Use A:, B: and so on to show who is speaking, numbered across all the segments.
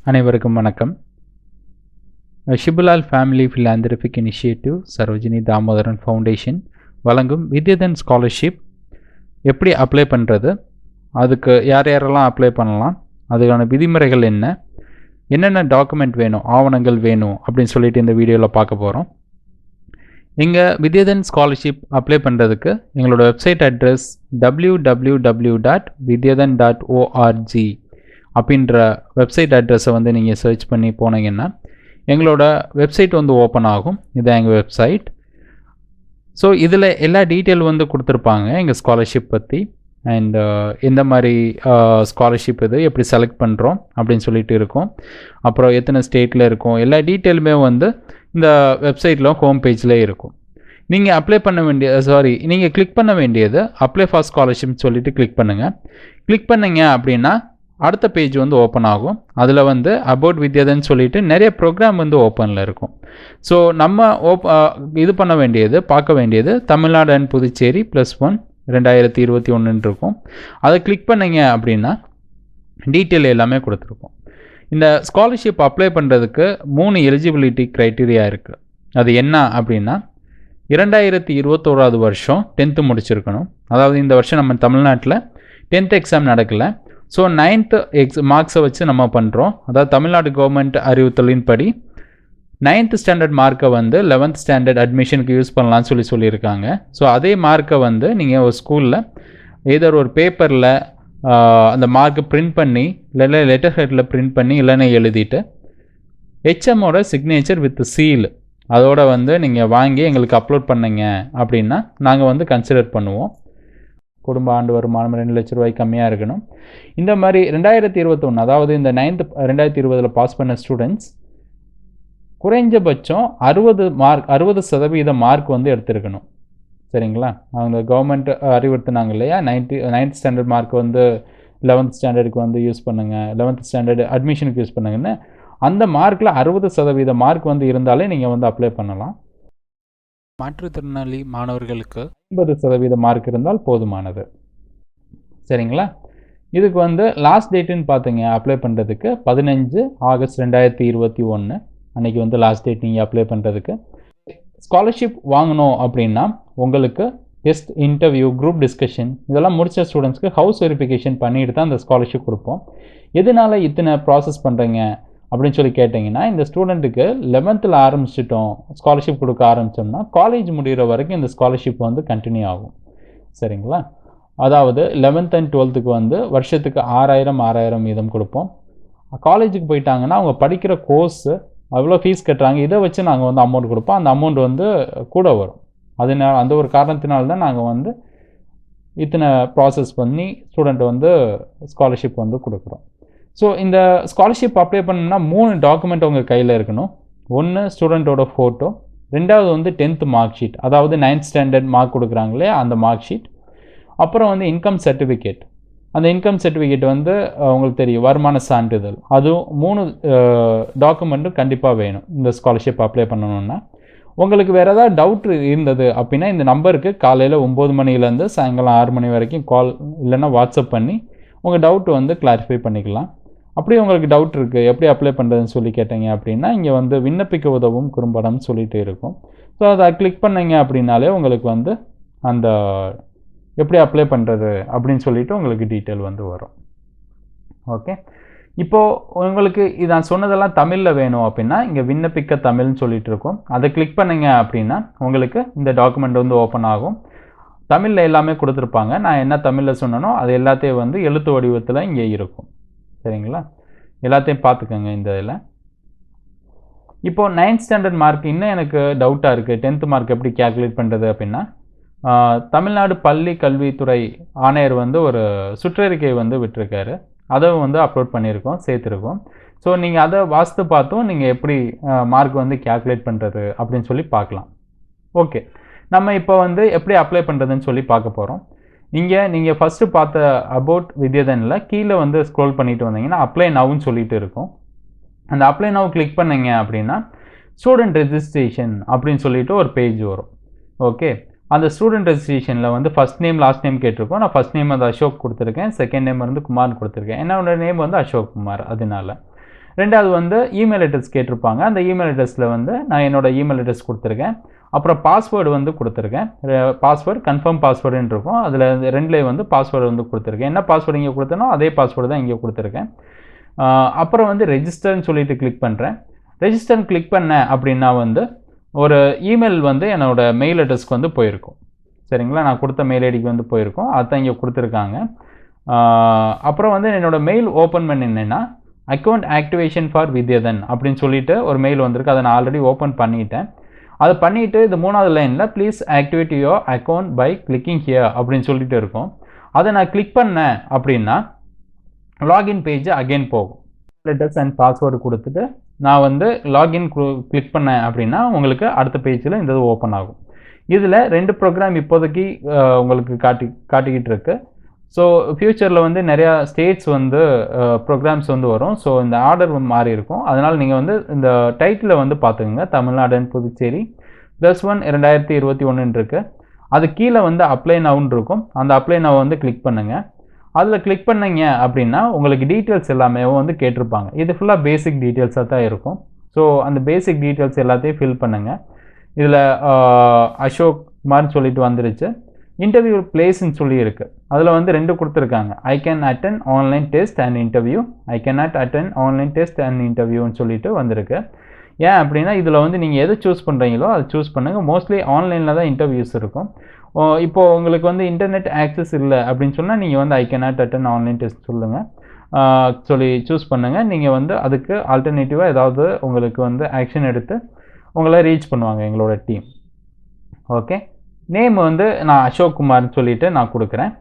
A: அனைவருக்கும் வணக்கம். Shibulal family philanthropic initiative Sarojini Damodaran foundation வழங்கும் வித்யாதன் ஸ்காலர்ஷிப் எப்படி அப்ளை பண்ணுறது, அதுக்கு யார் யாரெல்லாம் அப்ளை பண்ணலாம், அதுக்கான விதிமுறைகள் என்ன, என்னென்ன டாக்குமெண்ட் வேணும், ஆவணங்கள் வேணும் அப்படின்னு சொல்லிட்டு இந்த வீடியோவில் பார்க்க போகிறோம். இங்கே வித்யாதன் ஸ்காலர்ஷிப் அப்ளை பண்ணுறதுக்கு எங்களோட வெப்சைட் அட்ரஸ் www.vidyadan.org அப்படின்ற வெப்சைட் அட்ரஸை வந்து நீங்கள் சர்ச் பண்ணி போனீங்கன்னா எங்களோட வெப்சைட் வந்து ஓப்பன் ஆகும். இதுதான் எங்கள் வெப்சைட். ஸோ இதில் எல்லா டீட்டெயில் வந்து கொடுத்துருப்பாங்க எங்கள் ஸ்காலர்ஷிப் பற்றி, அண்ட் எந்த மாதிரி ஸ்காலர்ஷிப் இது எப்படி செலக்ட் பண்ணுறோம் அப்படின்னு சொல்லிட்டு இருக்கும். அப்புறம் எத்தனை ஸ்டேட்டில் இருக்கும், எல்லா டீட்டெயிலுமே வந்து இந்த வெப்சைட்டில் ஹோம் பேஜில் இருக்கும். நீங்கள் அப்ளை பண்ண நீங்கள் கிளிக் பண்ண வேண்டியது அப்ளை ஃபார் ஸ்காலர்ஷிப்னு சொல்லிட்டு கிளிக் பண்ணுங்கள். கிளிக் பண்ணிங்க அப்படின்னா அடுத்த பேஜ் வந்து ஓப்பன் ஆகும். அதில் வந்து அபவுட் வித்யாதன் சொல்லிட்டு நிறைய ப்ரோக்ராம் வந்து ஓப்பனில் இருக்கும். ஸோ நம்ம இது பண்ண வேண்டியது, பார்க்க வேண்டியது தமிழ்நாடு அண்ட் புதுச்சேரி +1 2021 இருக்கும். அதை கிளிக் பண்ணிங்க அப்படின்னா டீட்டெயில் எல்லாமே கொடுத்துருக்கோம். இந்த ஸ்காலர்ஷிப் அப்ளை பண்ணுறதுக்கு 3 எலிஜிபிலிட்டி க்ரைட்டீரியா இருக்குது. அது என்ன அப்படின்னா 2021 வருஷம் 10th முடிச்சிருக்கணும். அதாவது இந்த வருஷம் நம்ம தமிழ்நாட்டில் 10th எக்ஸாம் நடக்கலை. ஸோ 9th மார்க்ஸை வச்சு நம்ம பண்ணுறோம். அதாவது தமிழ்நாடு கவர்மெண்ட் அறிவுறுத்தலின்படி 9th ஸ்டாண்டர்ட் மார்க்கை வந்து 11th ஸ்டாண்டர்ட் அட்மிஷனுக்கு யூஸ் பண்ணலான்னு சொல்லியிருக்காங்க. ஸோ அதே மார்க்கை வந்து நீங்கள் ஒரு ஸ்கூலில் ஏதோ ஒரு பேப்பரில் அந்த மார்க்கை பிரிண்ட் பண்ணி இல்லை லெட்டர் ஹெட்டில் பிரிண்ட் பண்ணி இல்லைன்னா எழுதிட்டு ஹெச்எம்மோட சிக்னேச்சர் வித் சீல் அதோட வந்து நீங்கள் வாங்கி எங்களுக்கு அப்லோட் பண்ணிங்க அப்படின்னா நாங்கள் வந்து கன்சிடர் பண்ணுவோம். குடும்ப ஆண்டு வருமானம் 2 லட்ச ரூபாய்க்கு கம்மியாக இருக்கணும். இந்த மாதிரி 2021 அதாவது இந்த 9th 2020 பாஸ் பண்ண ஸ்டூடெண்ட்ஸ் குறைஞ்சபட்சம் 60% மார்க் வந்து எடுத்திருக்கணும். சரிங்களா? அவங்க கவர்மெண்ட் அறிவுறுத்தினாங்க இல்லையா, 9th ஸ்டாண்டர்ட் மார்க் வந்து 11th ஸ்டாண்டர்டுக்கு வந்து யூஸ் பண்ணுங்கள், 11th ஸ்டாண்டர்டு அட்மிஷனுக்கு யூஸ் பண்ணுங்கன்னு அந்த மார்க்கில் 60% மார்க் வந்து இருந்தாலே நீங்கள் வந்து அப்ளை பண்ணலாம். மாற்றுத்திறனாளி மாணவர்களுக்கு 50% மார்க் இருந்தால் போதுமானது. சரிங்களா? இதுக்கு வந்து லாஸ்ட் டேட்டுன்னு பார்த்தீங்க அப்ளை பண்ணுறதுக்கு 15 ஆகஸ்ட் 2021 அன்றைக்கி வந்து லாஸ்ட் டேட் நீங்கள் அப்ளை பண்ணுறதுக்கு. ஸ்காலர்ஷிப் வாங்கணும் அப்படின்னா உங்களுக்கு டெஸ்ட், இன்டர்வியூ, குரூப் டிஸ்கஷன் இதெல்லாம் முடித்த ஸ்டூடெண்ட்ஸ்க்கு ஹவுஸ் வெரிஃபிகேஷன் பண்ணிட்டு தான் அந்த ஸ்காலர்ஷிப் கொடுப்போம். எதனால் இத்தனை ப்ராசஸ் பண்ணுறீங்க அப்படின்னு சொல்லி கேட்டிங்கன்னா, இந்த ஸ்டூடெண்ட்டுக்கு 11th ஆரம்பிச்சிட்டோம், ஸ்காலர்ஷிப் கொடுக்க ஆரம்பித்தோம்னா காலேஜ் முடிகிற வரைக்கும் இந்த ஸ்காலர்ஷிப் வந்து கண்டினியூ ஆகும். சரிங்களா? அதாவது 11th and 12th வந்து வருஷத்துக்கு 6000 வீதம் கொடுப்போம். காலேஜுக்கு போயிட்டாங்கன்னா அவங்க படிக்கிற கோர்ஸு அவ்வளோ ஃபீஸ் கட்டுறாங்க, இதை வச்சு நாங்கள் வந்து அமௌண்ட் கொடுப்போம். அந்த அமௌண்ட் வந்து கூட வரும். அதனால் அந்த ஒரு காரணத்தினால்தான் நாங்கள் வந்து இத்தனை ப்ராசஸ் பண்ணி ஸ்டூடெண்ட் வந்து ஸ்காலர்ஷிப் வந்து கொடுக்குறோம். ஸோ இந்த ஸ்காலர்ஷிப் அப்ளை பண்ணணும்னா 3 டாக்குமெண்ட் உங்கள் கையில் இருக்கணும். ஒன்று ஸ்டூடெண்ட்டோட ஃபோட்டோ, 2வது வந்து 10th மார்க் ஷீட், அதாவது 9th ஸ்டாண்டர்ட் மார்க் கொடுக்குறாங்களே அந்த மார்க் ஷீட். அப்புறம் வந்து இன்கம் சர்டிஃபிகேட். அந்த இன்கம் சர்டிஃபிகேட் வந்து உங்களுக்கு தெரியும், வருமான சான்றிதழ். அதுவும் 3 டாக்குமெண்ட்டும் கண்டிப்பாக வேணும் இந்த ஸ்காலர்ஷிப் அப்ளை பண்ணணுன்னா. உங்களுக்கு வேறு ஏதாவது டவுட் இருந்தது அப்படின்னா இந்த நம்பருக்கு காலையில் 9 மணிலேருந்து சாயங்காலம் 6 மணி வரைக்கும் கால் இல்லைன்னா வாட்ஸ்அப் பண்ணி உங்கள் டவுட்டு வந்து கிளாரிஃபை பண்ணிக்கலாம். அப்படி உங்களுக்கு டவுட் இருக்குது எப்படி அப்ளை பண்ணுறதுன்னு சொல்லி கேட்டீங்க அப்படின்னா இங்கே வந்து விண்ணப்பிக்க உதவும் குறும்படம் சொல்லிட்டு இருக்கும். ஸோ அதை கிளிக் பண்ணிங்க அப்படின்னாலே உங்களுக்கு வந்து அந்த எப்படி அப்ளை பண்ணுறது அப்படின்னு சொல்லிட்டு உங்களுக்கு டீட்டெயில் வந்து வரும். ஓகே, இப்போது உங்களுக்கு நான் சொன்னதெல்லாம் தமிழில் வேணும் அப்படின்னா இங்கே விண்ணப்பிக்க தமிழ்னு சொல்லிட்டு இருக்கும். அதை கிளிக் பண்ணிங்க அப்படின்னா உங்களுக்கு இந்த டாக்குமெண்ட் வந்து ஓப்பன் ஆகும். தமிழில் எல்லாமே கொடுத்துருப்பாங்க. நான் என்ன தமிழில் சொன்னனோ அது எல்லாத்தையும் வந்து எழுத்து வடிவத்தில் இங்கே இருக்கும். சரிங்களா? எல்லாத்தையும் பார்த்துக்கோங்க இந்த இதில். இப்போது 9th ஸ்டாண்டர்ட் மார்க் இன்னும் எனக்கு டவுட்டாக இருக்குது, 10th மார்க் எப்படி கேல்குலேட் பண்ணுறது அப்படின்னா தமிழ்நாடு பள்ளி கல்வித்துறை ஆணையர் வந்து ஒரு சுற்றறிக்கை வந்து விட்டிருக்காரு. அதை வந்து அப்லோட் பண்ணியிருக்கோம், சேர்த்துருக்கோம். ஸோ நீங்கள் அதை வாசித்து பார்த்தும் நீங்கள் எப்படி மார்க் வந்து கேல்குலேட் பண்ணுறது அப்படின்னு சொல்லி பார்க்கலாம். ஓகே, நம்ம இப்போ வந்து எப்படி அப்ளை பண்ணுறதுன்னு சொல்லி பார்க்க போகிறோம். இங்கே நீங்கள் ஃபஸ்ட்டு பார்த்த அபவுட் வித்யாதனில் கீழே வந்து ஸ்க்ரோல் பண்ணிட்டு வந்தீங்கன்னா அப்ளை நவுன்னு சொல்லிட்டு இருக்கும். அந்த அப்ளை நவ் கிளிக் பண்ணிங்க அப்படின்னா ஸ்டூடெண்ட் ரெஜிஸ்ட்ரேஷன் அப்படின்னு சொல்லிட்டு ஒரு பேஜ் வரும். ஓகே, அந்த ஸ்டூடெண்ட் ரெஜிஸ்ட்ரேஷனில் வந்து ஃபஸ்ட் நேம் லாஸ்ட் நேம் கேட்டிருக்கோம். நான் ஃபஸ்ட் நேம் வந்து அசோக் கொடுத்துருக்கேன், செகண்ட் நேம் வந்து குமார் கொடுத்துருக்கேன். என்னோட நேம் வந்து அசோக் குமார். அதனால ரெண்டாவது வந்து இமெயில் அட்ரஸ் கேட்டிருப்பாங்க. அந்த இமெயில் அட்ரஸில் வந்து நான் என்னோடய இமெயில் அட்ரஸ் கொடுத்துருக்கேன். அப்புறம் பாஸ்வேர்டு வந்து கொடுத்துருக்கேன். பாஸ்வேர்டு கன்ஃபார்ம் பாஸ்வேர்டுன்னு இருக்கும். அதில் ரெண்டுலேயே வந்து பாஸ்வேர்டு வந்து கொடுத்துருக்கேன். என்ன பாஸ்வேர்டு இங்கே கொடுத்தனோ அதே பாஸ்வேர்டு தான் இங்கே கொடுத்துருக்கேன். அப்புறம் வந்து ரெஜிஸ்டர்னு சொல்லிட்டு கிளிக் பண்ணுறேன். ரெஜிஸ்டர்னு கிளிக் பண்ணேன் அப்படின்னா வந்து ஒரு இமெயில் வந்து என்னோடய மெயில் அட்ரஸ்க்கு வந்து போயிருக்கும். சரிங்களா, நான் கொடுத்த மெயில் ஐடிக்கு வந்து போயிருக்கும். அதுதான் இங்கே கொடுத்துருக்காங்க. அப்புறம் வந்து என்னோடய மெயில் ஓப்பன் பண்ணினேன்னா அக்கௌண்ட் ஆக்டிவேஷன் ஃபார் வித்யதன் அப்படின்னு சொல்லிட்டு ஒரு மெயில் வந்திருக்கு. அதை நான் ஆல்ரெடி ஓப்பன் பண்ணிட்டேன். அதை பண்ணிவிட்டு இது 3வது லைனில் please activate your account by clicking here அப்படின்னு சொல்லிட்டு இருக்கும். அதை நான் கிளிக் பண்ணேன் அப்படின்னா லாகின் பேஜ் அகெயின் போகும். லெட்டர்ஸ் அண்ட் பாஸ்வேர்டு கொடுத்துட்டு நான் வந்து லாகின் கிளிக் பண்ணேன் அப்படின்னா உங்களுக்கு அடுத்த பேஜில் இந்த இது ஓப்பன் ஆகும். இதில் 2 ப்ரோக்ராம் இப்போதைக்கு உங்களுக்கு காட்டிக்கிட்டு இருக்கு. ஸோ ஃப்யூச்சரில் வந்து நிறையா ஸ்டேட்ஸ் வந்து ப்ரோக்ராம்ஸ் வந்து வரும். ஸோ இந்த ஆர்டர் மாறி இருக்கும். அதனால் நீங்கள் வந்து இந்த டைட்டில் வந்து பார்த்துக்கோங்க, தமிழ்நாடு அண்ட் புதுச்சேரி +1 2021 இருக்குது. அது கீழே வந்து அப்ளை நவுன்னு இருக்கும். அந்த அப்ளை நவ் வந்து கிளிக் பண்ணுங்கள். அதில் கிளிக் பண்ணிங்க அப்படின்னா உங்களுக்கு டீட்டெயில்ஸ் எல்லாமே வந்து கேட்டிருப்பாங்க. இது ஃபுல்லாக பேசிக் டீட்டெயில்ஸாக தான் இருக்கும். ஸோ அந்த பேசிக் டீட்டெயில்ஸ் எல்லாத்தையும் ஃபில் பண்ணுங்கள். இதில் அசோக் குமார்னு சொல்லிட்டு வந்துருச்சு. இன்டர்வியூ பிளேஸ்ன்னு சொல்லி இருக்குது. அதில் வந்து 2 கொடுத்துருக்காங்க. I can attend online test and interview, I can not attend online test and இன்டர்வியூன்னு சொல்லிட்டு வந்திருக்கு. ஏன் அப்படின்னா இதில் வந்து நீங்கள் எது சூஸ் பண்ணுறீங்களோ அதை சூஸ் பண்ணுங்கள். மோஸ்ட்லி ஆன்லைனில் தான் இன்டர்வியூஸ் இருக்கும். இப்போது உங்களுக்கு வந்து இன்டர்நெட் ஆக்சஸ் இல்லை அப்படின்னு சொன்னால் நீங்கள் வந்து ஐ can not attend online test சொல்லி சூஸ் பண்ணுங்கள். நீங்கள் வந்து அதுக்கு ஆல்டர்னேட்டிவாக ஏதாவது உங்களுக்கு வந்து ஆக்ஷன் எடுத்து உங்களை ரீச் பண்ணுவாங்க எங்களோட டீம். ஓகே, நேம் வந்து நான் அசோக் குமார்னு சொல்லிட்டு நான் கொடுக்குறேன்.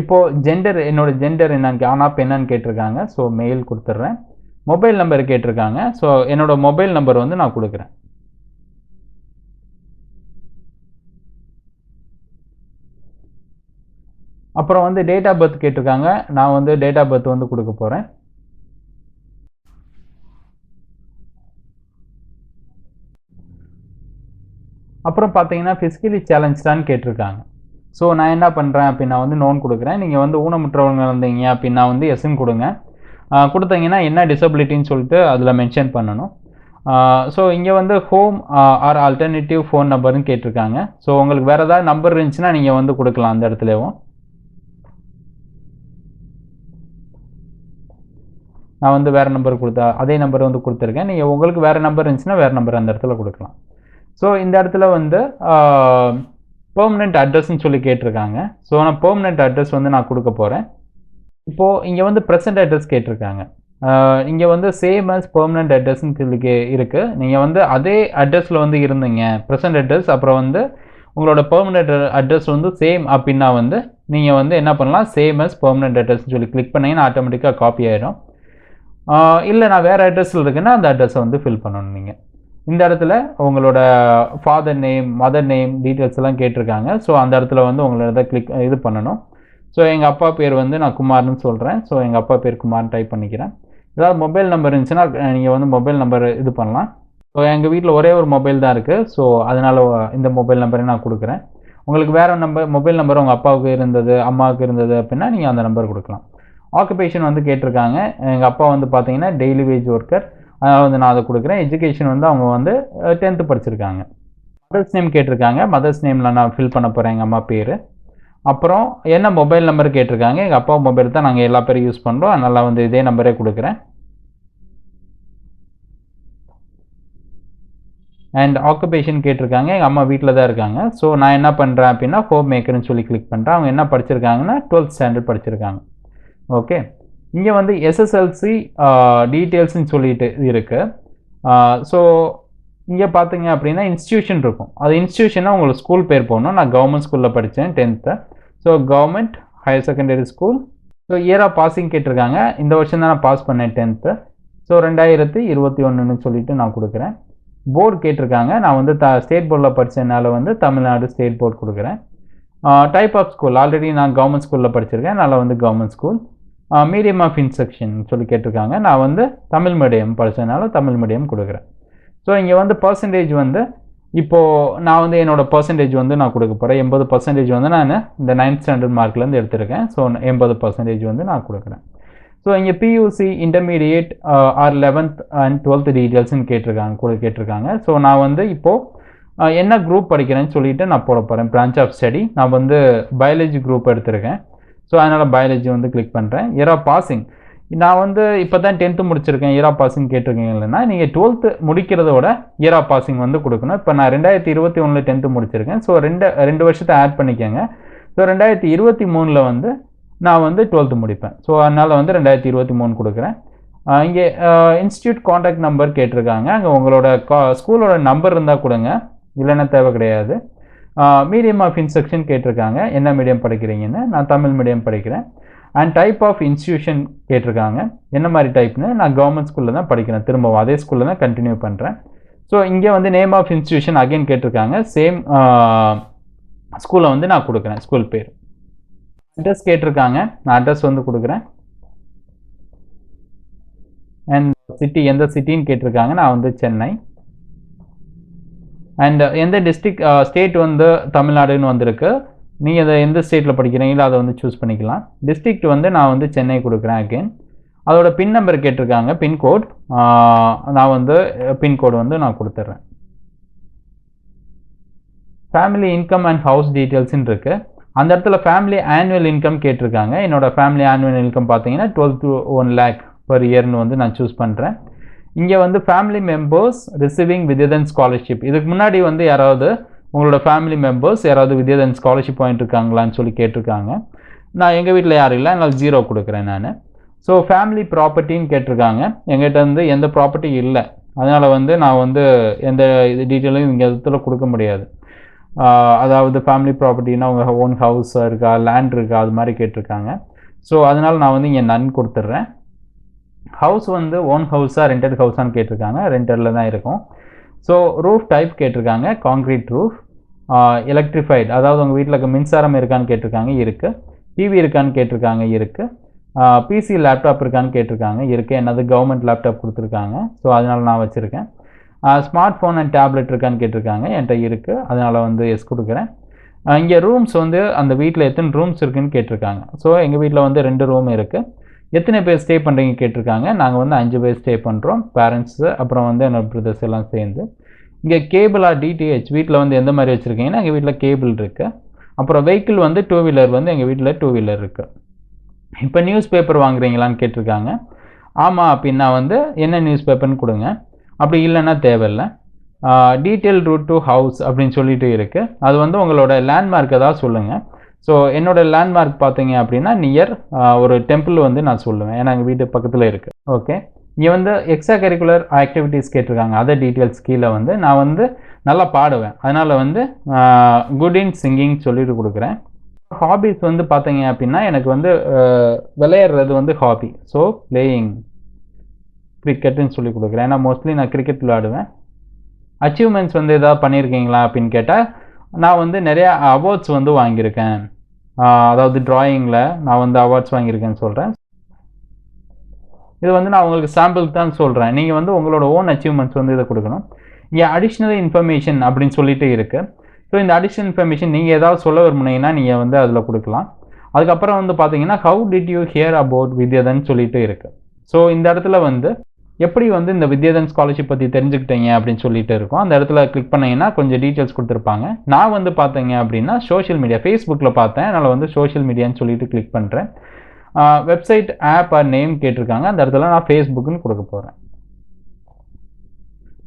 A: இப்போது ஜெண்டர், என்னோடய ஜெண்டர் என்னன்னு ஆனா பெண்ணான்னு கேட்டிருக்காங்க. ஸோ மெயில் கொடுத்துட்றேன். மொபைல் நம்பர் கேட்டிருக்காங்க. ஸோ என்னோடய மொபைல் நம்பர் வந்து நான் கொடுக்குறேன். அப்புறம் வந்து டேட் ஆஃப் பர்த் கேட்டிருக்காங்க. நான் வந்து டேட் ஆஃப் பர்த் வந்து கொடுக்க போகிறேன். அப்புறம் பார்த்தீங்கன்னா ஃபிசிக்கலி சேலஞ்ச்டான்னு கேட்டிருக்காங்க. ஸோ நான் என்ன பண்ணுறேன் அப்படின்னா வந்து நோன் கொடுக்குறேன். நீங்கள் வந்து ஊனமுற்றவங்க இருந்தீங்க அப்படின்னா வந்து எஸ்ன்னு கொடுங்க. கொடுத்தீங்கன்னா என்ன டிசபிலிட்டின்னு சொல்லிட்டு அதில் மென்ஷன் பண்ணணும். ஸோ இங்கே வந்து ஹோம் ஆர் ஆல்டர்னேட்டிவ் ஃபோன் நம்பர்னு கேட்டிருக்காங்க. ஸோ உங்களுக்கு வேறு ஏதாவது நம்பர் இருந்துச்சுன்னா நீங்கள் வந்து கொடுக்கலாம் அந்த இடத்துலையும். நான் வந்து வேறு நம்பர் அதே நம்பர் வந்து கொடுத்துருக்கேன். நீங்கள் உங்களுக்கு வேறு நம்பர் இருந்துச்சுன்னா வேறு நம்பர் அந்த இடத்துல கொடுக்கலாம். ஸோ இந்த இடத்துல வந்து பெர்மனெண்ட் அட்ரஸ்ன்னு சொல்லி கேட்டிருக்காங்க. ஸோ நான் பெர்மனெண்ட் அட்ரஸ் வந்து நான் கொடுக்க போகிறேன். இப்போது இங்கே வந்து ப்ரெசென்ட் அட்ரஸ் கேட்டிருக்காங்க. இங்கே வந்து சேம் அஸ் பெர்மனெண்ட் அட்ரஸ்ன்னு சொல்லி இருக்குது. நீங்கள் வந்து அதே அட்ரஸில் வந்து இருந்தீங்க, ப்ரெசென்ட் அட்ரஸ் அப்புறம் வந்து உங்களோட பெர்மனெண்ட் அட்ரஸ் வந்து சேம் அப்படின்னா வந்து நீங்கள் வந்து என்ன பண்ணலாம், சேம் அஸ் பெர்மனெண்ட் அட்ரஸ்ன்னு சொல்லி கிளிக் பண்ணிங்கன்னா ஆட்டோமேட்டிக்காக காப்பி ஆகிடும். இல்லை நான் வேறு அட்ரஸில் இருக்குன்னா அந்த அட்ரஸை வந்து ஃபில் பண்ணணும். நீங்கள் இந்த இடத்துல உங்களோட father name, mother name details எல்லாம் கேட்டிருக்காங்க. ஸோ அந்த இடத்துல வந்து உங்களோட இது பண்ணணும். ஸோ எங்கள் அப்பா பேர் வந்து நான் குமார்னு சொல்கிறேன். ஸோ எங்கள் அப்பா பேர் குமார்னு டைப் பண்ணிக்கிறேன். ஏதாவது மொபைல் நம்பர் இருந்துச்சுன்னா நீங்கள் வந்து மொபைல் நம்பர் இது பண்ணலாம். ஸோ எங்கள் வீட்டில் ஒரே ஒரு மொபைல் தான் இருக்குது. ஸோ அதனால் இந்த மொபைல் நம்பரை நான் கொடுக்குறேன். உங்களுக்கு வேறு மொபைல் நம்பர் உங்கள் அப்பாவுக்கு இருந்தது, அம்மாவுக்கு இருந்தது அப்படின்னா நீங்கள் அந்த நம்பர் கொடுக்கலாம். ஆக்குபேஷன் வந்து கேட்டிருக்காங்க. எங்கள் அப்பா வந்து பார்த்தீங்கன்னா டெய்லி வேஜ் ஒர்க்கர், அதனால் வந்து நான் அதை கொடுக்குறேன். எஜுகேஷன் வந்து அவங்க வந்து 10th படிச்சிருக்காங்க. மதர்ஸ் நேம் கேட்டிருக்காங்க. மதர்ஸ் நேமில் நான் ஃபில் பண்ண போகிறேன் எங்கள் அம்மா பேர். அப்புறம் என்ன மொபைல் நம்பர் கேட்டிருக்காங்க. எங்கள் அப்பா மொபைல் தான் நாங்கள் எல்லா பேரும் யூஸ் பண்ணுறோம், அதனால் வந்து இதே நம்பரே கொடுக்குறேன். அண்ட் ஆக்குபேஷன் கேட்டிருக்காங்க. எங்கள் அம்மா வீட்டில் தான் இருக்காங்க. ஸோ நான் என்ன பண்ணுறேன் அப்படின்னா ஹோம் மேக்கர்னு சொல்லி கிளிக் பண்ணுறேன். அவங்க என்ன படிச்சிருக்காங்கன்னா 12th ஸ்டாண்டர்ட் படிச்சிருக்காங்க. ஓகே, இங்கே வந்து எஸ்எஸ்எல்சி டீட்டெயில்ஸ்ன்னு சொல்லிட்டு இருக்குது. ஸோ இங்கே பார்த்தீங்க அப்படின்னா இன்ஸ்டியூஷன் இருக்கும். அது இன்ஸ்டியூஷனாக உங்களுக்கு ஸ்கூல் பேர் போடணும். நான் கவர்மெண்ட் ஸ்கூலில் படித்தேன் 10th. So government higher secondary school. So year of passing கேட்டிருக்காங்க. இந்த வருஷம் தான் நான் பாஸ் பண்ணேன் 10th. ஸோ 2021ன்னு சொல்லிட்டு நான் கொடுக்குறேன். போர்டு கேட்டிருக்காங்க. நான் வந்து ஸ்டேட் போர்டில் படித்ததுனால வந்து தமிழ்நாடு ஸ்டேட் போர்டு கொடுக்குறேன். டைப் ஆஃப் ஸ்கூல் ஆல்ரெடி நான் கவர்மெண்ட் ஸ்கூலில் படிச்சிருக்கேன், அதனால் வந்து government school. Medium of instruction சொல்லி கேட்டிருக்காங்க. நான் வந்து தமிழ் மீடியம் படித்ததுனால தமிழ் மீடியம் கொடுக்குறேன். ஸோ இங்கே வந்து பர்சன்டேஜ் வந்து இப்போது நான் வந்து என்னோடய பர்சன்டேஜ் வந்து நான் கொடுக்க போகிறேன். 80% வந்து நான் இந்த 9th ஸ்டாண்டர்ட் மார்க்லேருந்து எடுத்திருக்கேன். ஸோ 80% வந்து நான் கொடுக்குறேன். ஸோ இங்கே PUC intermediate or 11th and 12th டீட்டெயில்ஸ்னு கேட்டிருக்காங்க. ஸோ நான் வந்து இப்போது என்ன குரூப் படிக்கிறேன்னு சொல்லிட்டு நான் போட போகிறேன். பிரான்ச் ஆஃப் ஸ்டடி நான் வந்து பயாலஜி குரூப் எடுத்திருக்கேன். ஸோ அதனால் பயாலஜி வந்து கிளிக் பண்ணுறேன். இயர் ஆஃப் பாசிங் நான் வந்து இப்போ தான் 10th முடிச்சிருக்கேன். இயர் ஆஃப் பாசிங் கேட்டிருக்கீங்க இல்லைன்னா நீங்கள் 12th முடிக்கிறதோட இயர் ஆஃப் பாசிங் வந்து கொடுக்கணும். இப்போ நான் 2021 10th முடிச்சிருக்கேன். ஸோ ரெண்டு வருஷத்தை ஆட் பண்ணிக்கோங்க. ஸோ 2023 வந்து நான் வந்து 12th முடிப்பேன். ஸோ அதனால் வந்து 2023 கொடுக்குறேன். இங்கே இன்ஸ்டியூட் காண்டாக்ட் நம்பர் கேட்டிருக்காங்க. அங்கே உங்களோட ஸ்கூலோட நம்பர் இருந்தால் கொடுங்க, இல்லைன்னா தேவை கிடையாது. மீடியம் ஆஃப் இன்ஸ்ட்ரக்ஷன் கேட்டிருக்காங்க, என்ன மீடியம் படிக்கிறீங்கன்னு. நான் தமிழ் மீடியம் படிக்கிறேன். அண்ட் டைப் ஆஃப் இன்ஸ்டியூஷன் கேட்டிருக்காங்க, என்ன மாதிரி டைப்னு. நான் கவர்மெண்ட் ஸ்கூலில் தான் படிக்கிறேன், திரும்பவும் அதே ஸ்கூலில் தான் கண்டினியூ பண்ணுறேன். ஸோ இங்கே வந்து நேம் ஆஃப் இன்ஸ்டியூஷன் அகைன் கேட்டிருக்காங்க, சேம் ஸ்கூலை வந்து நான் கொடுக்குறேன், ஸ்கூல் பேர். அட்ரஸ் கேட்டிருக்காங்க, நான் அட்ரஸ் வந்து கொடுக்குறேன். அண்ட் சிட்டி எந்த சிட்டின்னு கேட்டிருக்காங்க, நான் வந்து சென்னை. அண்ட் எந்த டிஸ்ட்ரிக்ட் ஸ்டேட் வந்து தமிழ்நாடுன்னு வந்திருக்கு. நீங்கள் அதை எந்த ஸ்டேட்டில் படிக்கிறீங்களோ அதை வந்து சூஸ் பண்ணிக்கலாம். டிஸ்ட்ரிக்ட் வந்து நான் வந்து சென்னை கொடுக்குறேன் அகெயின். அதோட பின் நம்பர் கேட்டிருக்காங்க, பின்கோட். நான் வந்து பின்கோடு வந்து நான் கொடுத்துட்றேன். ஃபேமிலி இன்கம் அண்ட் ஹவுஸ் டீட்டெயில்ஸ்ன்னு இருக்குது. அந்த இடத்துல ஃபேமிலி ஆனுவல் இன்கம் கேட்டிருக்காங்க. என்னோட ஃபேமிலி ஆனுவல் இன்கம் பார்த்தீங்கன்னா 12 to 1 lakh பர் இயர்னு வந்து நான் சூஸ் பண்ணுறேன். இங்கே வந்து ஃபேமிலி மெம்பர்ஸ் ரிசீவிங் வித்யாதன் ஸ்காலர்ஷிப், இதுக்கு முன்னாடி வந்து யாராவது உங்களோட ஃபேமிலி மெம்பர்ஸ் யாராவது வித்யாதன் ஸ்காலர்ஷிப் வாங்கிட்டு இருக்காங்களான்னு சொல்லி கேட்டிருக்காங்க. நான் எங்கள் வீட்டில் யாரும் இல்லை, அதனால் 0 கொடுக்குறேன் நான். ஸோ ஃபேமிலி ப்ராப்பர்ட்டின்னு கேட்டிருக்காங்க. எங்கிட்ட வந்து எந்த ப்ராப்பர்ட்டி இல்லை, அதனால் வந்து நான் வந்து எந்த இது டீட்டெயிலும் இங்கே இடத்துல கொடுக்க முடியாது. அதாவது ஃபேமிலி ப்ராப்பர்ட்டின்னா உங்கள் ஓன் ஹவுஸ் இருக்கா, லேண்ட் இருக்கா, அது மாதிரி கேட்டிருக்காங்க. ஸோ அதனால் நான் வந்து இங்கே நன் கொடுத்துட்றேன். ஹவுஸ் வந்து ஓன் ஹவுஸாக ரெண்டட் ஹவுஸான்னு கேட்டிருக்காங்க, ரெண்டடில் தான் இருக்கும். ஸோ ரூஃப் டைப் கேட்டிருக்காங்க, காங்க்ரீட் ரூஃப். எலக்ட்ரிஃபைடு, அதாவது உங்கள் வீட்டில் மின்சாரம் இருக்கான்னு கேட்டிருக்காங்க, இருக்குது. டிவி இருக்கான்னு கேட்டிருக்காங்க, இருக்குது. பிசி லேப்டாப் இருக்கான்னு கேட்டிருக்காங்க, இருக்குது. என்னது கவர்மெண்ட் லேப்டாப் கொடுத்துருக்காங்க, ஸோ அதனால் நான் வச்சுருக்கேன். ஸ்மார்ட் ஃபோன் அண்ட் டேப்லெட் இருக்கான்னு கேட்டிருக்காங்க, என்கிட்ட இருக்குது, அதனால் வந்து எஸ் கொடுக்குறேன். இங்கே ரூம்ஸ் வந்து அந்த வீட்டில் எத்தனை ரூம்ஸ் இருக்குதுன்னு கேட்டிருக்காங்க. ஸோ எங்கள் வீட்டில் வந்து 2 ரூம் இருக்குது. எத்தனை பேர் ஸ்டே பண்ணுறீங்க கேட்டிருக்காங்க. நாங்கள் வந்து 5 பேர் ஸ்டே பண்ணுறோம், பேரண்ட்ஸு அப்புறம் வந்து என்னோட பிரதர்ஸ் எல்லாம் சேர்ந்து. இங்கே கேபிளா டிடிஹெச் வீட்டில் வந்து எந்த மாதிரி வச்சுருக்கீங்கன்னா எங்கள் வீட்டில் கேபிள் இருக்குது. அப்புறம் வெஹிக்கிள் வந்து 2 வீலர் வந்து எங்கள் வீட்டில் 2 வீலர் இருக்குது. இப்போ நியூஸ் பேப்பர் வாங்குறீங்களான்னு கேட்டிருக்காங்க. ஆமாம் அப்படின்னா வந்து என்ன நியூஸ் பேப்பர்னு கொடுங்க, அப்படி இல்லைன்னா தேவையில்லை. டீட்டெயில் ரூட் டு ஹவுஸ் அப்படின்னு சொல்லிட்டு இருக்குது. அது வந்து உங்களோட லேண்ட்மார்க் ஏதாவது சொல்லுங்கள். ஸோ என்னோடய லேண்ட்மார்க் பார்த்தீங்க அப்படின்னா நியர் ஒரு டெம்பிள் வந்து நான் சொல்லுவேன், ஏன்னா எங்கள் வீட்டு பக்கத்தில் இருக்குது. ஓகே, இங்கே வந்து எக்ஸ்ட்ரா கரிக்குலர் ஆக்டிவிட்டீஸ் கேட்டிருக்காங்க. அதர் டீட்டெயில்ஸ் கீழே வந்து நான் வந்து நல்லா பாடுவேன், அதனால் வந்து குட் இன் சிங்கிங் சொல்லிட்டு கொடுக்குறேன். ஹாபிஸ் வந்து பார்த்தீங்க அப்படின்னா எனக்கு வந்து விளையாடுறது வந்து ஹாபி. ஸோ பிளேயிங் கிரிக்கெட்டுன்னு சொல்லி கொடுக்குறேன், ஏன்னா மோஸ்ட்லி நான் கிரிக்கெட் விளையாடுவேன். அச்சீவ்மெண்ட்ஸ் வந்து எதாவது பண்ணியிருக்கீங்களா அப்படின்னு கேட்டால் நான் வந்து நிறையா அவார்ட்ஸ் வந்து வாங்கியிருக்கேன். அதாவது ட்ராயிங்கில் நான் வந்து அவார்ட்ஸ் வாங்கியிருக்கேன்னு சொல்கிறேன். இது வந்து நான் உங்களுக்கு சாம்பிளுக்கு தான் சொல்கிறேன், நீங்கள் வந்து உங்களோட ஓன் அச்சீவ்மெண்ட்ஸ் வந்து இதை கொடுக்கணும். இங்கே அடிஷ்னல் இன்ஃபர்மேஷன் அப்படின்னு சொல்லிட்டு இருக்குது. ஸோ இந்த அடிஷ்னல் இன்ஃபர்மேஷன் நீங்கள் ஏதாவது சொல்ல விரும்புனீங்கன்னா நீங்கள் வந்து அதில் கொடுக்கலாம். அதுக்கப்புறம் வந்து பார்த்தீங்கன்னா how did you hear about Vidyadhan சொல்லிட்டு இருக்குது. ஸோ இந்த இடத்துல வந்து எப்படி வந்து இந்த வித்யாதன் ஸ்காலர்ஷிப் பற்றி தெரிஞ்சுக்கிட்டீங்க அப்படின்னு சொல்லிட்டு இருக்கும். அந்த இடத்துல கிளிக் பண்ணிங்கன்னா கொஞ்சம் டீட்டெயில்ஸ் கொடுத்துருப்பாங்க. நான் வந்து பார்த்தீங்க அப்படின்னா சோஷியல் மீடியா ஃபேஸ்புக்கில் பார்த்தேன், அதனால் வந்து சோஷியல் மீடியான்னு சொல்லிட்டு கிளிக் பண்ணுறேன். வெப்சைட் ஆப் ஆர் நேம் கேட்டிருக்காங்க, அந்த இடத்துல நான் ஃபேஸ்புக்குன்னு கொடுக்க போகிறேன்.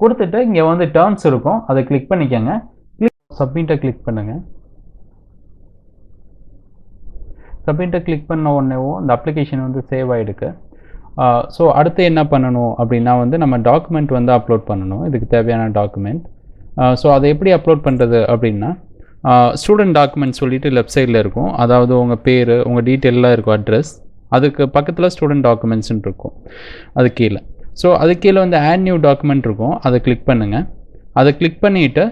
A: கொடுத்துட்டு இங்கே வந்து டேர்ம்ஸ் இருக்கும், அதை கிளிக் பண்ணிக்கோங்க. சப்மிட்டை கிளிக் பண்ணுங்கள். சப்மிட்டை கிளிக் பண்ண உடனேவும் இந்த அப்ளிகேஷன் வந்து சேவ் ஆகிடுக்கு. ஸோ அடுத்து என்ன பண்ணணும் அப்படின்னா வந்து நம்ம டாக்குமெண்ட் வந்து அப்லோட் பண்ணணும், இதுக்கு தேவையான டாக்குமெண்ட். ஸோ அதை எப்படி அப்லோட் பண்ணுறது அப்படின்னா ஸ்டூடெண்ட் டாக்குமெண்ட் சொல்லிட்டு லெஃப்ட் சைடில் இருக்கும், அதாவது உங்கள் பேர் உங்கள் டீட்டெயிலாக இருக்கும், அட்ரஸ். அதுக்கு பக்கத்தில் ஸ்டூடெண்ட் டாக்குமெண்ட்ஸ்ன்னு இருக்கும், அது கீழே. ஸோ அது கீழே வந்து ஆட் நியூ டாக்குமெண்ட் இருக்கும், அதை கிளிக் பண்ணுங்கள். அதை கிளிக் பண்ணிவிட்டு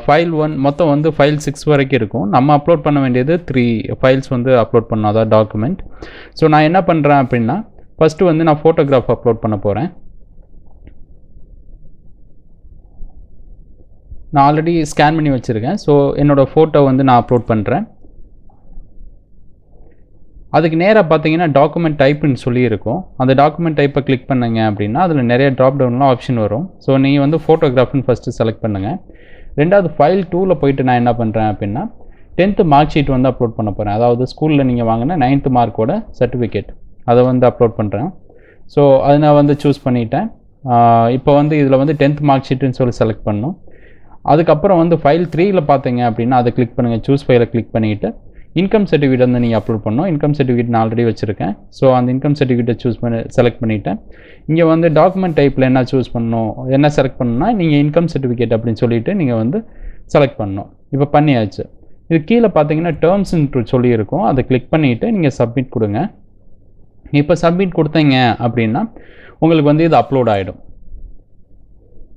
A: ஃபைல் 1 மொத்தம் வந்து ஃபைல் 6 வரைக்கும் இருக்கும். நம்ம அப்லோட் பண்ண வேண்டியது 3 ஃபைல்ஸ் வந்து அப்லோட் பண்ணணும், அதாவது டாக்குமெண்ட். ஸோ நான் என்ன பண்ணுறேன் அப்படின்னா ஃபஸ்ட்டு வந்து நான் ஃபோட்டோகிராஃப் அப்லோட் பண்ண போகிறேன். நான் ஆல்ரெடி ஸ்கேன் பண்ணி வச்சுருக்கேன். ஸோ என்னோடய ஃபோட்டோ வந்து நான் அப்லோட் பண்ணுறேன். அதுக்கு நேராக பார்த்தீங்கன்னா டாக்குமெண்ட் டைப்புன்னு சொல்லி இருக்கும். அந்த டாக்குமெண்ட் டைப்பை கிளிக் பண்ணுங்க அப்படின்னா அதில் நிறைய ட்ராப் டவுன்லாம் ஆப்ஷன் வரும். ஸோ நீங்கள் வந்து ஃபோட்டோகிராஃப்னு ஃபஸ்ட்டு செலக்ட் பண்ணுங்கள். ரெண்டாவது ஃபைல் 2ல் போயிட்டு நான் என்ன பண்ணுறேன் அப்படின்னா 10th மார்க் ஷீட் வந்து அப்லோட் பண்ண போகிறேன். அதாவது ஸ்கூலில் நீங்கள் வாங்கின 9th மார்க்கோட சர்டிஃபிகேட் அதை வந்து அப்லோட் பண்ணுறேன். ஸோ அதை நான் வந்து சூஸ் பண்ணிட்டேன். இப்போ வந்து இதில் வந்து 10th மார்க் ஷீட்டுன்னு சொல்லி செலக்ட் பண்ணணும். அதுக்கப்புறம் வந்து ஃபைல் 3ல் பார்த்தீங்க அப்படின்னா அதை கிளிக் பண்ணுங்கள். சூஸ் ஃபைலை கிளிக் பண்ணிவிட்டு இன்கம் சர்டிஃபிகேட் வந்து நீங்கள் அப்லோட் பண்ணணும். இன்கம் சர்டிஃபிகேட் நான் ஆல்ரெடி வச்சுருக்கேன். ஸோ அந்த இன்கம் சர்டிஃபிகேட்டை செலக்ட் பண்ணிவிட்டேன். இங்கே வந்து டாக்குமெண்ட் டைப்பில் என்ன சூஸ் பண்ணணும், என்ன செலக்ட் பண்ணணும்னா நீங்கள் இன்கம் சர்டிஃபிகேட் அப்படின்னு சொல்லிவிட்டு நீங்கள் வந்து செலக்ட் பண்ணணும். இப்போ பண்ணியாச்சு. இது கீழே பார்த்தீங்கன்னா டேர்ம்ஸ்ன்னு சொல்லியிருக்கும். அதை கிளிக் பண்ணிவிட்டு நீங்கள் சப்மிட் கொடுங்க. இப்போ சப்மிட் கொடுத்தீங்க அப்படின்னா உங்களுக்கு வந்து இது அப்லோட் ஆகிடும்.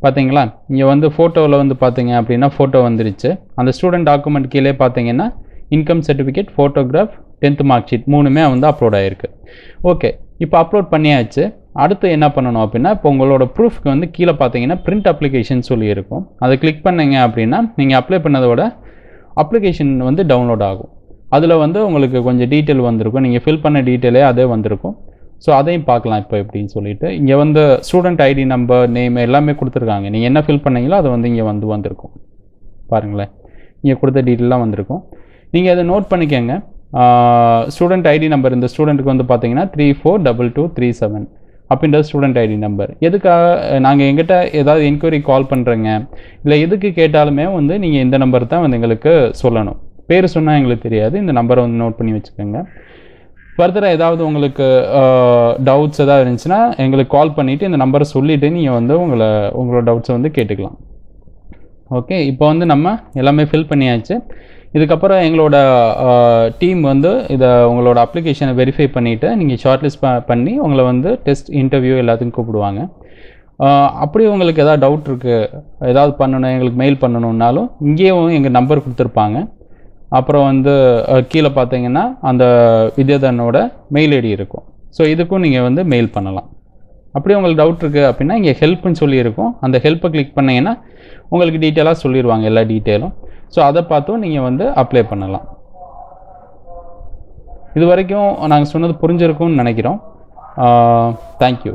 A: பார்த்தீங்களா, இங்கே வந்து ஃபோட்டோவில் வந்து பார்த்தீங்க அப்படின்னா ஃபோட்டோ வந்துருச்சு. அந்த ஸ்டூடெண்ட் டாக்குமெண்ட் கீழே பார்த்தீங்கன்னா income certificate, photograph, 10th mark sheet 3மே வந்து அப்லோட் ஆகிருக்கு. ஓகே, இப்போ அப்லோட் பண்ணியாச்சு. அடுத்து என்ன பண்ணணும் அப்படின்னா இப்போ உங்களோட ப்ரூஃப்க்கு வந்து கீழே பார்த்தீங்கன்னா பிரிண்ட் அப்ளிகேஷன் சொல்லி இருக்கும். அதை கிளிக் பண்ணிங்க அப்படின்னா நீங்கள் அப்ளை பண்ணதோட அப்ளிகேஷன் வந்து டவுன்லோட் ஆகும். அதில் வந்து உங்களுக்கு கொஞ்சம் டீட்டெயில் வந்திருக்கும். நீங்கள் ஃபில் பண்ண டீட்டெயிலே அதே வந்திருக்கும். ஸோ அதையும் பார்க்கலாம் இப்போ எப்படின்னு சொல்லிட்டு. இங்கே வந்து ஸ்டூடெண்ட் ஐடி நம்பர், நேம் எல்லாமே கொடுத்துருக்காங்க. நீங்கள் என்ன ஃபில் பண்ணீங்களோ அது வந்து இங்கே வந்திருக்கும். பாருங்களேன், இங்கே கொடுத்த டீட்டெயிலாம் வந்திருக்கும். நீங்கள் அதை நோட் பண்ணிக்கோங்க. ஸ்டூடெண்ட் ஐடி நம்பர் இந்த ஸ்டூடெண்ட்டுக்கு வந்து பார்த்தீங்கன்னா 342237 அப்படின்ற ஸ்டூடெண்ட் ஐடி நம்பர். எதுக்காக நாங்கள் எங்கிட்ட ஏதாவது என்கொயரி கால் பண்ணுறேங்க, இல்லை எதுக்கு கேட்டாலுமே வந்து நீங்கள் இந்த நம்பர் தான் வந்து எங்களுக்கு சொல்லணும். பேர் சொன்னால் எங்களுக்கு தெரியாது. இந்த நம்பரை வந்து நோட் பண்ணி வச்சுக்கோங்க. ஃபர்தராக ஏதாவது உங்களுக்கு டவுட்ஸ் ஏதாவது இருந்துச்சுன்னா எங்களுக்கு கால் பண்ணிவிட்டு இந்த நம்பரை சொல்லிவிட்டு நீங்கள் வந்து உங்களோட டவுட்ஸை வந்து கேட்டுக்கலாம். ஓகே, இப்போ வந்து நம்ம எல்லாமே ஃபில் பண்ணியாச்சு. இதுக்கப்புறம் எங்களோட டீம் வந்து உங்களோட அப்ளிகேஷனை வெரிஃபை பண்ணிவிட்டு நீங்கள் ஷார்ட்லிஸ்ட் பண்ணி உங்களை வந்து டெஸ்ட், இன்டர்வியூ எல்லாத்துக்கும் கூப்பிடுவாங்க. அப்படி உங்களுக்கு ஏதாவது டவுட் இருக்குது, ஏதாவது பண்ணணும், எங்களுக்கு மெயில் பண்ணணுன்னாலும் இங்கேயும் எங்கள் நம்பர் கொடுத்துருப்பாங்க. அப்புறம் வந்து கீழே பார்த்தீங்கன்னா அந்த வித்யாதனோட மெயில் ஐடி இருக்கும். ஸோ இதுக்கும் நீங்கள் வந்து மெயில் பண்ணலாம். அப்படியே உங்களுக்கு டவுட் இருக்குது அப்படின்னா இங்கே ஹெல்ப்னு சொல்லியிருக்கும். அந்த ஹெல்ப்பை கிளிக் பண்ணிங்கன்னா உங்களுக்கு டீட்டெயிலாக சொல்லிடுவாங்க, எல்லா டீட்டெயிலும். ஸோ அதை பார்த்தும் நீங்கள் வந்து அப்ளை பண்ணலாம். இது வரைக்கும் நாங்கள் சொன்னது புரிஞ்சிருக்கும்னு நினைக்கிறோம். தேங்க்யூ.